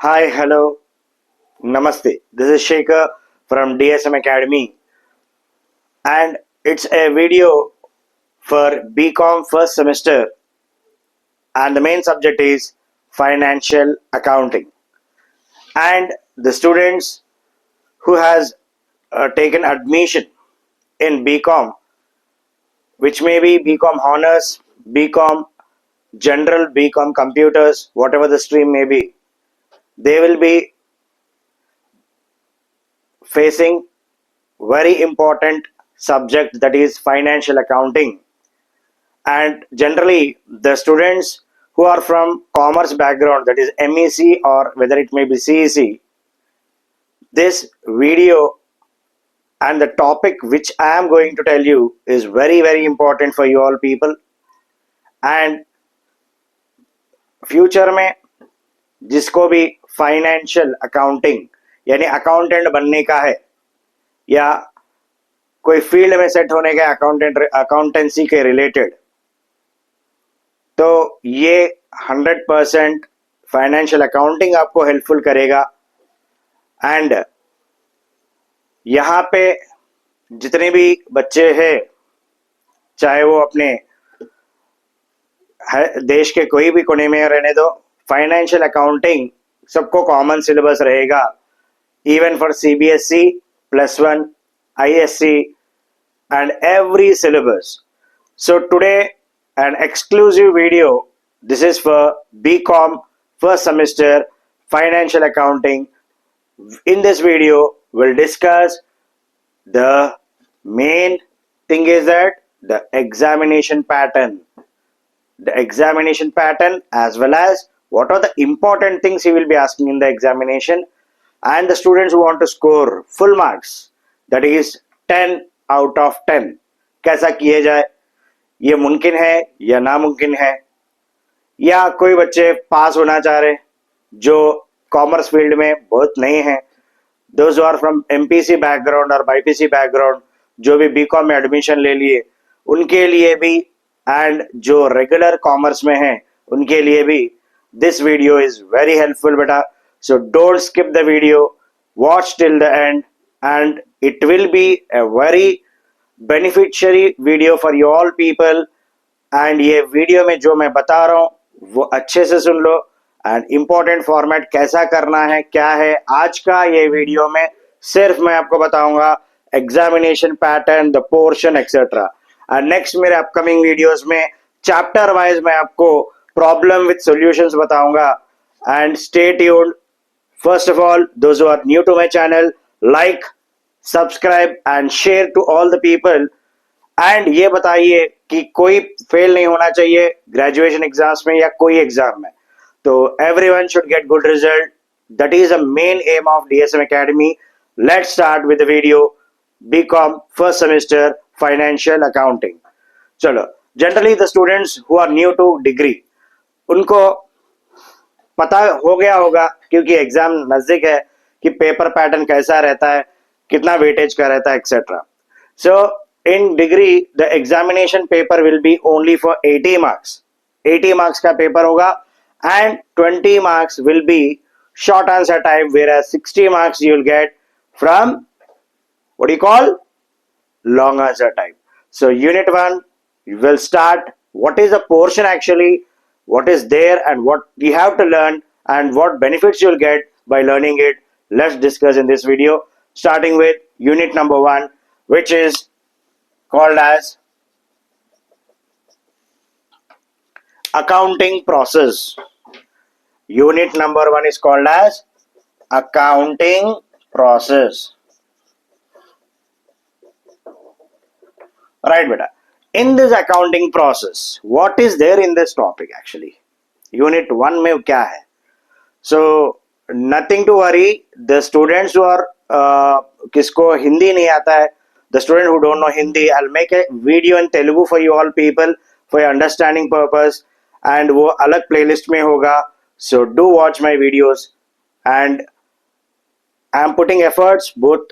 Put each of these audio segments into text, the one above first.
Hi, hello, namaste. This is Shekhar from DSM Academy, and it's a video for BCom first semester, and the main subject is financial accounting. And the students who has taken admission in BCom, which may be BCom honors, BCom general, BCom computers, whatever the stream may be, they will be facing very important subject, that is financial accounting. And generally the students who are from commerce background, that is MEC or whether it may be CEC, this video and the topic which I am going to tell you is very important for you all people. And future में जिसको भी financial accounting यानी accountant बनने का है या कोई field में सेट होने का अकाउंटेंसी के रिलेटेड, तो ये 100% फाइनेंशियल अकाउंटिंग आपको हेल्पफुल करेगा. एंड यहाँ पे जितने भी बच्चे हैं, चाहे वो अपने देश के कोई भी कोने में रहने दो, फाइनेंशियल अकाउंटिंग सबको कॉमन सिलेबस रहेगा, even for CBSE +1 ISC and every syllabus. So today an exclusive video, this is for BCom first semester financial accounting. In this video we'll discuss the main thing is that the examination pattern as well as what are the important things he will be asking in the examination, and the students who want to score full marks, that is 10 out of 10, कैसा किए जाए, ये मुमकिन है या नामुमकिन है, या कोई बच्चे पास होना चाह रहे जो कॉमर्स फील्ड में बहुत नहीं है, those are from MPC background और BPC बैकग्राउंड, जो भी BCom में एडमिशन ले लिए उनके लिए भी, एंड जो रेगुलर कॉमर्स में हैं उनके लिए भी this video is very helpful बेटा. So don't skip the video, watch till the end, and it will be a very beneficiary video for you all people. And ये वीडियो में जो मैं बता रहा हूँ वो अच्छे से सुन लो, एंड इम्पोर्टेंट फॉर्मेट कैसा करना है क्या है, आज का ये वीडियो में सिर्फ मैं आपको बताऊंगा examination pattern, the portion etcetera. And next मेरे अपकमिंग वीडियोस में चैप्टर वाइज मैं आपको प्रॉब्लम विद सॉल्यूशंस बताऊंगा. And stay tuned. First of all, those who are new to my channel, like, subscribe and share to all the people. And ये बताइए कि कोई fail नहीं होना चाहिए ग्रेजुएशन एग्जाम्स में या कोई एग्जाम में, तो everyone should get good result. That is the main aim of DSM Academy. Let's start with the video. BCom first semester financial accounting. चलो, generally the students who are new to degree, उनको पता हो गया होगा क्योंकि exam नजदीक है कि पेपर पैटर्न कैसा रहता है, कितना वेटेज का रहता है etcetera. So in degree the examination paper will be only for 80 marks. 80 marks का पेपर होगा and 20 marks will be short answer type, whereas 60 marks you will get from what do you call long answer type. So unit 1 will start what is the portion actually, what is there and what you have to learn and what benefits you will get by learning it. Let's discuss in this video, starting with unit number 1, which is called as accounting process. Unit number 1 is called as accounting process. Right, beta. In this accounting process, what is there in this topic actually? Unit 1 में क्या है? So nothing to worry. The students who are किसको हिंदी नहीं आता है, the student who don't know Hindi, I'll make a video in Telugu for you all people for your understanding purpose, and वो अलग playlist में होगा. So do watch my videos, and I am putting efforts both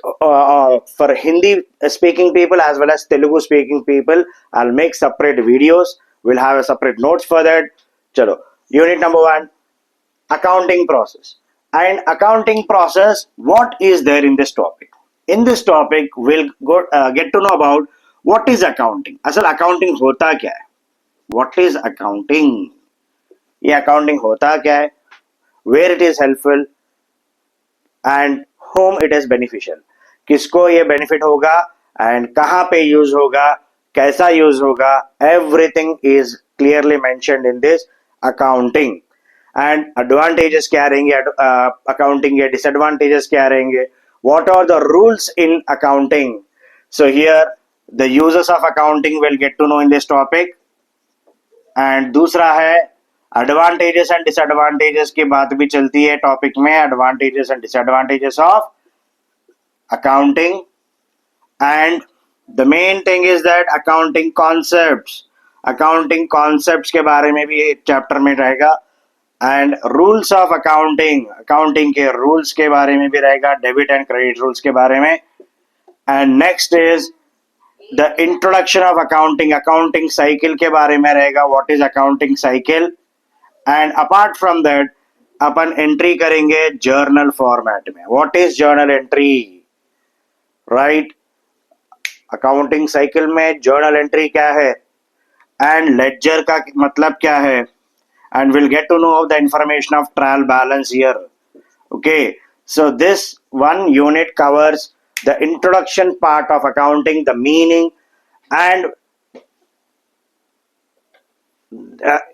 for Hindi speaking people as well as Telugu speaking people. I'll make separate videos. We'll have a separate notes for that. Chalo, unit number 1, accounting process. and accounting process. What is there in this topic? In this topic we'll get to know about what is accounting. असल accounting होता क्या है? What is accounting? ये accounting होता क्या है? Where it is helpful and whom it is beneficial. किसको ये benefit होगा and कहाँ पे use होगा, कैसा use होगा, everything is clearly mentioned in this accounting. And advantages क्या रहेंगे accounting के, disadvantages क्या रहेंगे, what are the rules in accounting. So here the users of accounting will get to know in this topic. And दूसरा है advantages and disadvantages की बात भी चलती है टॉपिक में, advantages and disadvantages of accounting. And the main thing is that accounting concepts के बारे में भी एक चैप्टर में रहेगा. एंड रूल्स ऑफ अकाउंटिंग के रूल्स के बारे में भी रहेगा, डेबिट एंड क्रेडिट रूल्स के बारे में. And next is the introduction of accounting cycle के बारे में रहेगा, what is accounting cycle. And apart from that upon entry करेंगे जर्नल फॉर्मेट में. What is journal entry, right? Accounting cycle में जर्नल एंट्री क्या है एंड लेडजर का मतलब क्या है. And we'll get to know the information of trial balance here. Okay, so this one unit covers the introduction part of accounting, the meaning, and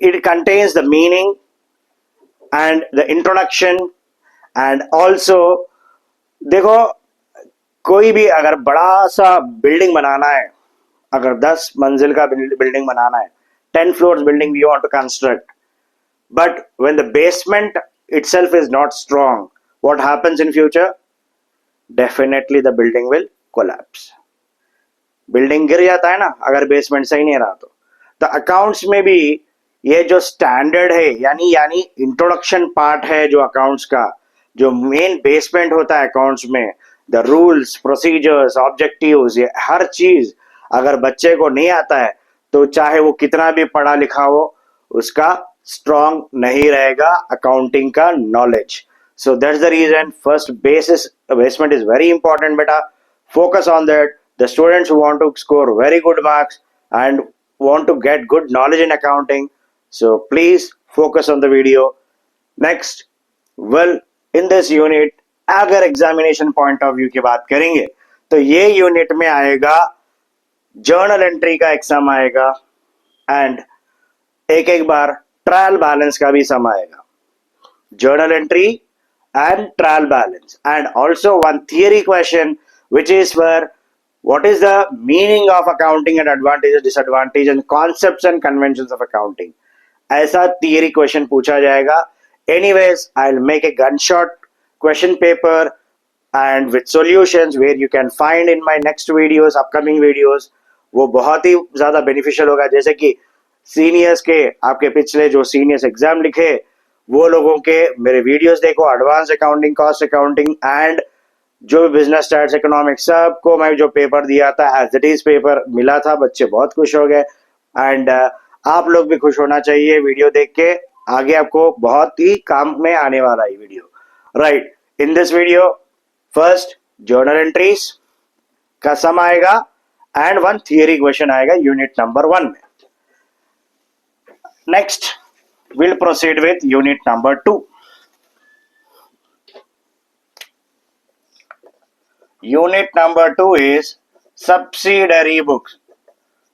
it contains the meaning and the introduction. And also देखो, कोई भी अगर बड़ा सा building बनाना है, अगर 10 मंजिल का बिल्डिंग बनाना है, 10 floors building we want to construct, but when the basement itself is not strong, what happens in future? Definitely the building will collapse. Building गिर जाता है ना अगर बेसमेंट सही नहीं रहा तो. तो अकाउंट्स में भी ये जो स्टैंडर्ड है, यानी इंट्रोडक्शन पार्ट है जो अकाउंट्स का, जो मेन बेसमेंट होता है अकाउंट्स में, द रूल्स, प्रोसीजर्स, ऑब्जेक्टिव्स, ये हर चीज अगर बच्चे को नहीं आता है तो चाहे वो कितना भी पढ़ा लिखा हो, उसका स्ट्रॉन्ग नहीं रहेगा अकाउंटिंग का knowledge. So that's the reason first basement is very important बेटा. Focus on that. The students who want to score very good marks and want to get good knowledge in accounting, so please focus on the video. Next, well in this unit अगर examination point of view की बात करेंगे तो ये unit में आएगा journal entry का exam आएगा एंड एक बार ट्रायल बैलेंस का भी सम आएगा. Journal entry and trial balance and also one theory question which is for what is the meaning of accounting and advantages, disadvantages and concepts and conventions of accounting. ऐसा theory question पूछा जाएगा. Anyways, I'll make a gunshot question paper and with solutions where you can find in my next videos, upcoming videos. वो बहुत ही ज्यादा beneficial होगा. जैसे कि seniors के, आपके पिछले जो सीनियर्स एग्जाम लिखे वो लोगों के मेरे वीडियोस देखो, advance accounting, cost accounting and जो बिजनेस स्टैट्स, इकोनॉमिक्स, सबको मैं जो पेपर दिया था एज इट इज पेपर मिला था. बच्चे बहुत खुश हो गए एंड आप लोग भी खुश होना चाहिए वीडियो देख के. आगे आपको बहुत ही काम में आने वाला है video, right? In this video first journal entries का सम आएगा एंड वन थियरी क्वेश्चन आएगा यूनिट नंबर 1 में. Next, we'll proceed with unit number 2. Unit number 2 is subsidiary books.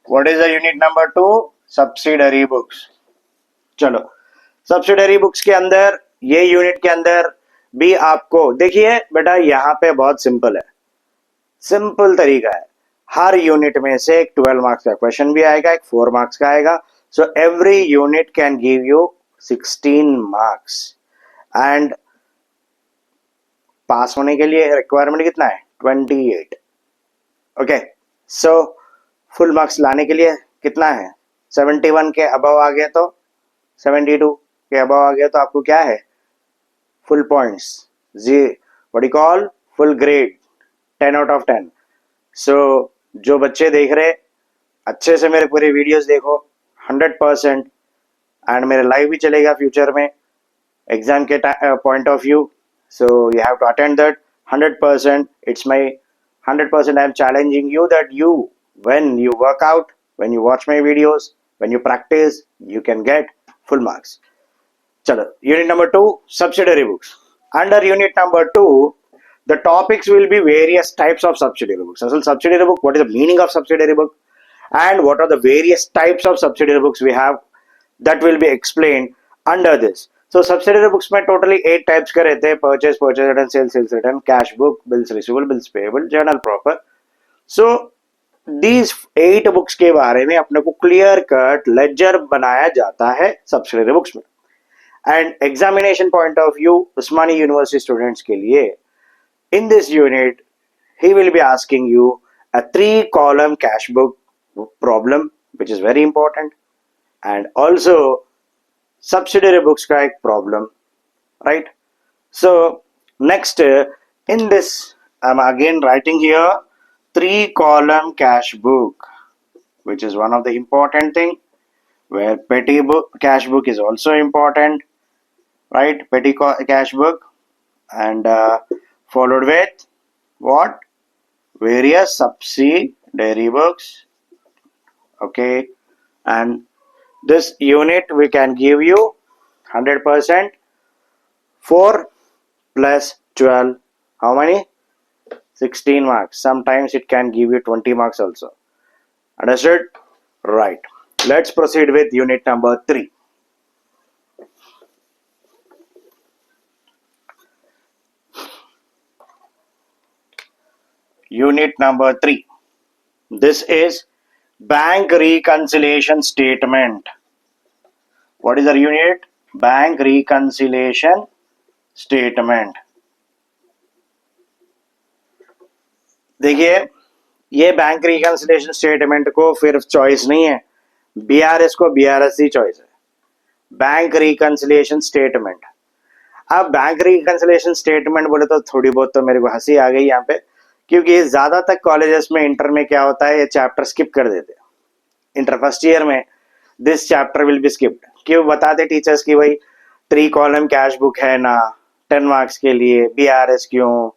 What is the unit number 2? Subsidiary books. चलो, subsidiary books के अंदर, ये unit के अंदर भी आपको देखिए बेटा, यहाँ पे बहुत सिंपल है, सिंपल तरीका है. हर यूनिट में से एक 12 मार्क्स का क्वेश्चन भी आएगा, एक 4 मार्क्स का आएगा. So every unit can give you 16 marks and पास होने के लिए रिक्वायरमेंट कितना है? 28. ओके, सो फुल मार्क्स लाने के लिए कितना है? 71 के अबव आ गए तो, 72 के अबव आ गए तो आपको क्या है? Full points, what you call full grade, 10 out of 10. सो जो बच्चे देख रहे, अच्छे से मेरे पूरे वीडियोस देखो 100%. एंड मेरे लाइव भी चलेगा फ्यूचर में एग्जाम के point of view. So you have to attend that 100%. It's my 100%. I am challenging you that you, when you work out, when you watch my videos, when you practice, you can get full marks. Chalo, unit number 2, subsidiary books. Under unit number 2, the topics will be various types of subsidiary books. So subsidiary book, what is the meaning of subsidiary book, and what are the various types of subsidiary books we have, that will be explained under this. So subsidiary books में totally 8 types के रहते हैं: purchase, purchase return, sales return, cash book, bills receivable, bills payable, journal proper. So these 8 books के बारे में अपने को clear cut laser बनाया जाता है subsidiary books में. And examination point of view, Usmania University students के लिए, in this unit he will be asking you a 3-column cash book problem, which is very important, and also subsidiary books का एक problem, right? So next, in this I'm again writing here 3-column cash book, which is one of the important thing, where petty book cash book is also important, right? Petty cash book, and followed with what? Various subsidiary books. Okay, and this unit we can give you 100%. 4 plus 12, how many? 16 marks. Sometimes it can give you 20 marks also. Understood? Right. Let's proceed with unit number 3. Unit number 3. This is bank reconciliation statement. What is the unit? Bank reconciliation statement. देखिए, ये bank reconciliation statement को फिर choice नहीं है, BRS को BRS ही choice है. Bank reconciliation statement. अब bank reconciliation statement बोले तो थोड़ी बहुत तो मेरे को हंसी आ गई यहाँ पे, क्योंकि ज्यादातर कॉलेजेस में इंटर में क्या होता है, ये चैप्टर स्किप कर देते हैं. इंटर फर्स्ट ईयर में this chapter will be skipped. क्यों बताते टीचर्स की भाई 3-column कैश बुक है ना, 10 मार्क्स के लिए बीआरएस क्यों,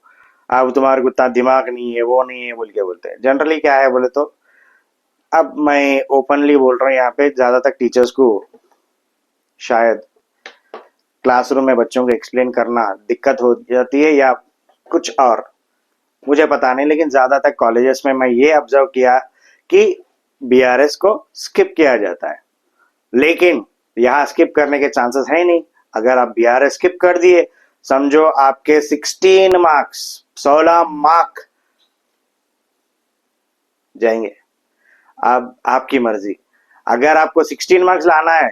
अब तुम्हारे को उतना दिमाग नहीं है, वो नहीं है, बोल के बोलते हैं. जनरली क्या है बोले तो, अब मैं ओपनली बोल रहा हूँ यहाँ पे, ज्यादातर टीचर्स को शायद क्लासरूम में बच्चों को एक्सप्लेन करना दिक्कत हो जाती है या कुछ और, मुझे पता नहीं, लेकिन ज्यादातर कॉलेजेस में मैं ये ऑब्जर्व किया कि बीआरएस को स्किप किया जाता है. लेकिन यहाँ स्किप करने के चांसेस है नहीं. अगर आप बीआरएस स्किप कर दिए, समझो आपके 16 मार्क्स, 16 मार्क जाएंगे. अब आपकी मर्जी, अगर आपको 16 मार्क्स लाना है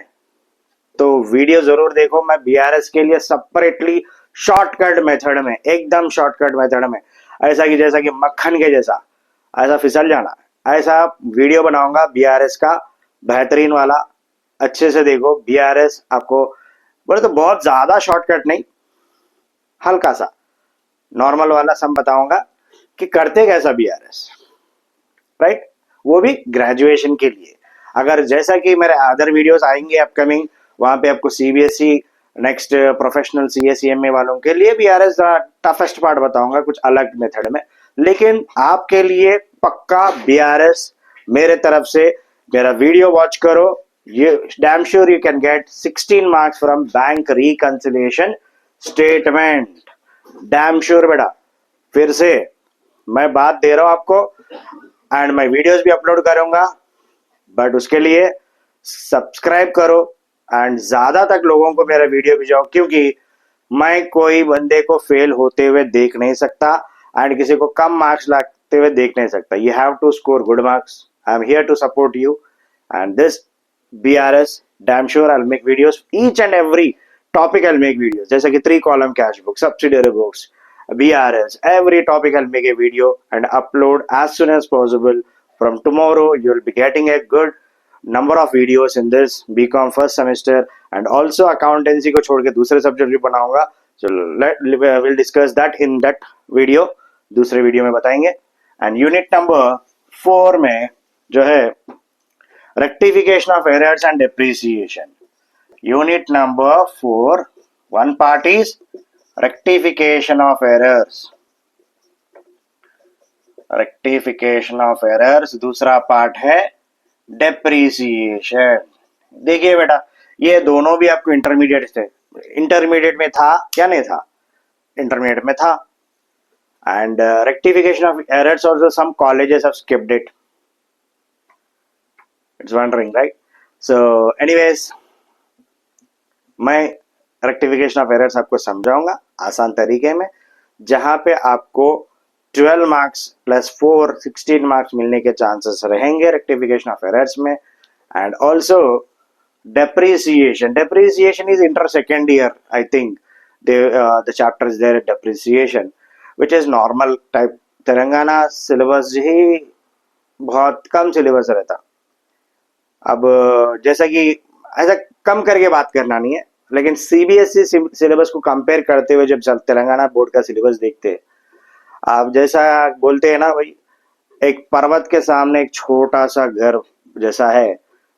तो वीडियो जरूर देखो. मैं बीआरएस के लिए सेपरेटली शॉर्टकट मेथड में, एकदम शॉर्टकट मेथड में, ऐसा कि जैसा कि मक्खन के जैसा ऐसा फिसल जाना, ऐसा वीडियो बनाऊंगा बीआरएस का, बेहतरीन वाला. अच्छे से देखो बीआरएस. आपको बोले तो बहुत ज्यादा शॉर्टकट नहीं, हल्का सा नॉर्मल वाला सम बताऊंगा कि करते कैसा बीआरएस, राइट? वो भी ग्रेजुएशन के लिए. अगर जैसा कि मेरे अदर वीडियोस आएंगे अपकमिंग, वहां पे आपको सीबीएसई नेक्स्ट प्रोफेशनल सीएसईएमए वालों के लिए बीआरएस टफेस्ट पार्ट बताऊंगा कुछ अलग मेथड में. लेकिन आपके लिए पक्का बीआरएस मेरे तरफ से, मेरा वीडियो वॉच करो, you damn sure you can get 16 marks from bank reconciliation statement. damn sure बेटा. फिर से मैं बात दे रहा हूं आपको, एंड मैं वीडियोस भी अपलोड करूंगा, बट उसके लिए सब्सक्राइब करो एंड ज्यादा तक लोगों को मेरा वीडियो भेजाओ, क्योंकि मैं कोई बंदे को फेल होते हुए देख नहीं सकता एंड किसी को कम मार्क्स लाते हुए देख नहीं सकता. You have to score good marks. I am here to support you, and this BRS, damn sure I'll make videos. Each and every topic I'll make videos. जैसे कि 3-column cash book, subsidiary books, BRS, every topic I'll make a video and upload as soon as possible. From tomorrow, you'll be getting a good number of videos in this BCom first semester, and also accountancy को छोड़ के दूसरे subject भी बनाऊंगा. So we'll discuss that in that video. दूसरे video में बताएंगे. And unit number 4 में जो है rectification of errors and depreciation. Unit number 4, one part is rectification of errors, rectification of errors. दूसरा पार्ट है डेप्रिसिएशन। देखिए बेटा, ये दोनों भी आपको इंटरमीडिएट थे, इंटरमीडिएट में था क्या नहीं था? इंटरमीडिएट में था। And rectification of errors also some colleges have skipped it, it's wondering right? So anyways, मैं रेक्टिफिकेशन ऑफ एरर्स आपको समझाऊंगा आसान तरीके में, जहां पे आपको 12 मार्क्स प्लस 4 16 मार्क्स मिलने के चांसेस रहेंगे रेक्टिफिकेशन ऑफ एरर्स में। And also depreciation is inter second year, I think the chapter is there, depreciation, which is normal type। Telangana syllabus ही बहुत कम सिलेबस रहता। अब जैसा कि ऐसा कम करके बात करना नहीं है, लेकिन सीबीएसई सिलेबस को कंपेयर करते हुए जब तेलंगाना बोर्ड का सिलेबस देखते हैं, आप जैसा बोलते हैं ना भाई, एक पर्वत के सामने एक छोटा सा घर जैसा है,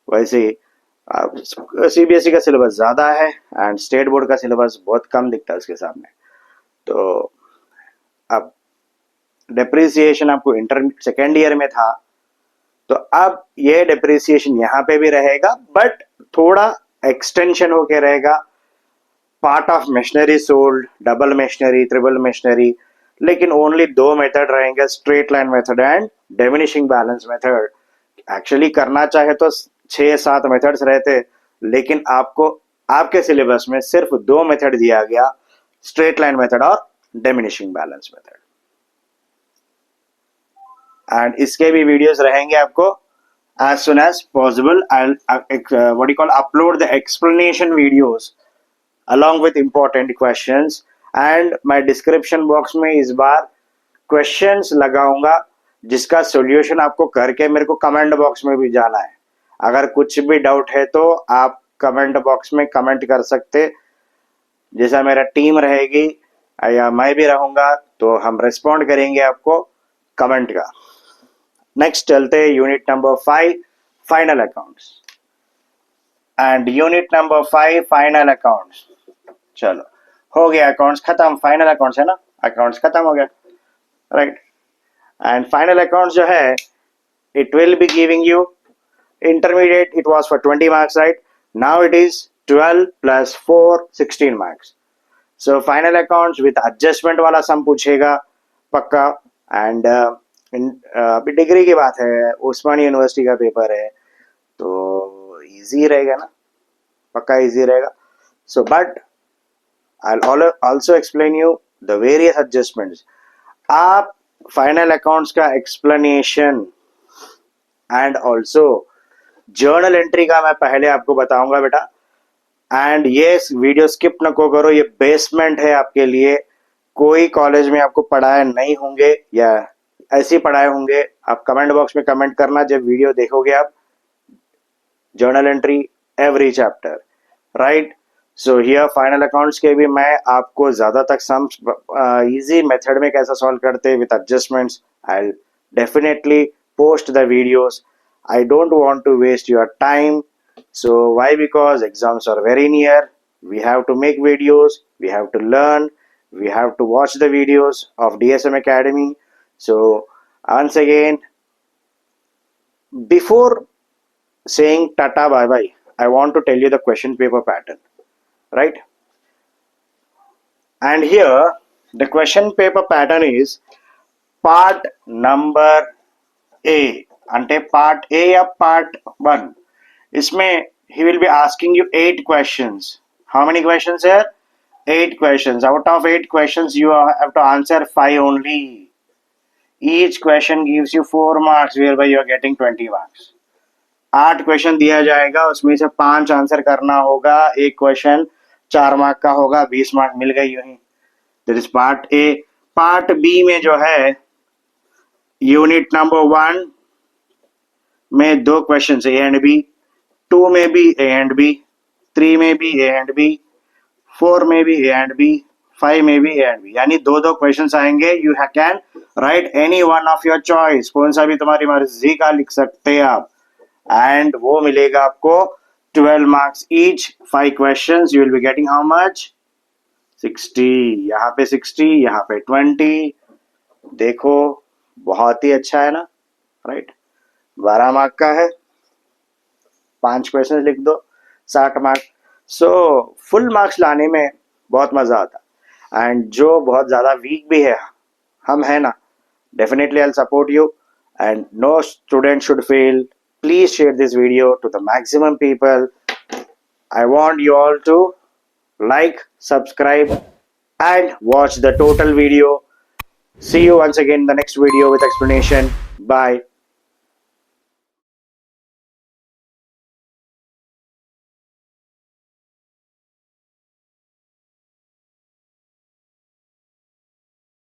वैसे सीबीएसई का सिलेबस ज्यादा है एंड स्टेट बोर्ड का सिलेबस बहुत कम दिखता है उसके सामने। तो अब डेप्रिसिएशन आपको इंटर सेकेंड ईयर में था, तो अब ये डेप्रिसिएशन यहाँ पे भी रहेगा, बट थोड़ा एक्सटेंशन होके रहेगा। Part of machinery sold, double machinery, triple machinery, लेकिन ओनली दो मेथड रहेंगे, straight line method and diminishing balance method. Actually करना चाहे तो 6-7 मेथड्स रहते, लेकिन आपको आपके सिलेबस में सिर्फ 2 मेथड दिया गया, स्ट्रेट लाइन मेथड और डिमिनिशिंग बैलेंस मेथड। एंड इसके भी वीडियोस रहेंगे आपको as soon as possible। I'll what you call upload the explanation videos along with important questions। and my description box में इस बार questions लगाऊंगा, जिसका solution आपको करके मेरे को कमेंट बॉक्स में भी जाना है। अगर कुछ भी डाउट है तो आप कमेंट बॉक्स में कमेंट कर सकते, जैसा मेरा टीम रहेगी या मैं भी रहूंगा तो हम रिस्पॉन्ड करेंगे आपको कमेंट का। नेक्स्ट चलते हैं unit number 5 final accounts. And unit number 5 final accounts, चलो हो गया, अकाउंट्स खत्म, फाइनल अकाउंट्स है ना, अकाउंट्स खत्म हो गया राइट। एंड फाइनल अकाउंट्स जो है, it will be giving you intermediate, it was for 20 marks right, now it is 12 + 4 16 marks. So final accounts with adjustment वाला सम पूछेगा पक्का। एंड अभी डिग्री की बात है, उस्मानी यूनिवर्सिटी का पेपर है, तो इजी रहेगा ना, पक्का इजी रहेगा। So but I also explain you the various adjustments. आप फाइनल अकाउंट्स का explanation and also journal entry का मैं पहले आपको बताऊंगा बेटा। एंड ये वीडियो स्किप न को करो, ये बेसमेंट है आपके लिए। कोई कॉलेज में आपको पढ़ाए नहीं होंगे या ऐसे पढ़ाए होंगे, आप कमेंट बॉक्स में कमेंट करना जब वीडियो देखोगे आप। Journal entry every chapter right. So here final accounts के भी मैं आपको ज्यादा तक सम इजी मेथड में कैसा सॉल्व करते with adjustments, I definitely post the videos. I don't want to waste your time. So why? Because exams are very near. We have to make videos, we have to learn, we have to watch the videos of DSM Academy. So once again, before saying tata bye bye, I want to tell you the question paper pattern, right? And here the question paper pattern is part number A, అంటే part A या part 1, इसमें he will be asking you 8 questions. How many questions here? 8 questions. Out of 8 questions you have to answer 5 only. Each question gives you 4 marks, whereby you are getting 20 marks. 8 question दिया जाएगा, उसमें से 5 answer करना होगा, एक question 4 mark का होगा, 20 mark मिल गए यूं ही। This is part A. Part B में जो है, यूनिट नंबर 1 में 2 क्वेश्चन ए एंड बी, 2 में भी ए एंड बी, 3 में भी ए एंड बी, 4 में भी ए एंड बी, 5 में भी ए एंड बी, यानी 2-2 क्वेश्चंस आएंगे। You can write any one of your choice, कौन सा भी तुम्हारी मर्जी का लिख सकते हैं आप, एंड वो मिलेगा आपको 12 marks each. 5 questions, you will be getting how much? 60, यहाँ पे 60, यहाँ पे 20. देखो बहुत ही अच्छा है ना, राइट. 12 मार्क का है, 5 क्वेश्चन लिख दो, 60 मार्क. सो फुल मार्क्स लाने में बहुत मजा आता. एंड जो बहुत ज्यादा वीक भी है, हम है ना, definitely I'll support you, and no student should fail. Please share this video to the maximum people. I want you all to like, subscribe, and watch the total video. See you once again in the next video with explanation. Bye.